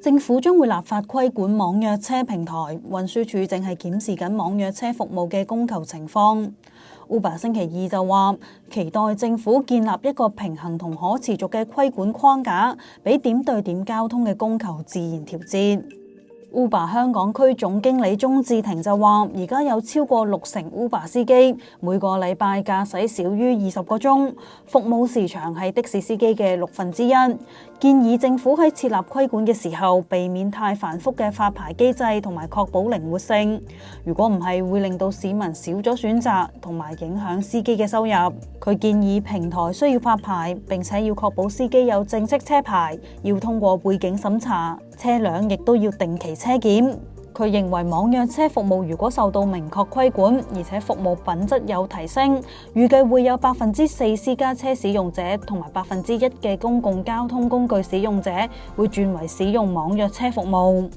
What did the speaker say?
政府將會立法規管網約車平台，運輸署正係檢視緊網約車服務嘅供求情況。Uber 星期二就話，期待政府建立一個平衡同可持續嘅規管框架，俾點對點交通嘅供求自然調節。Uber 香港區總經理鍾志廷就話，而家有超過60%Uber 司機每個禮拜駕駛少於20個鐘，服務時長係的士司機嘅1/6。建議政府喺設立規管嘅時候，避免太繁複嘅發牌機制，同埋確保靈活性。如果唔係，會令到市民少咗選擇，同埋影響司機嘅收入。佢建議平台需要發牌，並且要確保司機有正式車牌，要通過背景審查，車輛亦都要定期車檢。佢認為網約車服務如果受到明確規管，而且服務品質有提升，預計會有4%私家車使用者同埋1%嘅公共交通工具使用者會轉為使用網約車服務。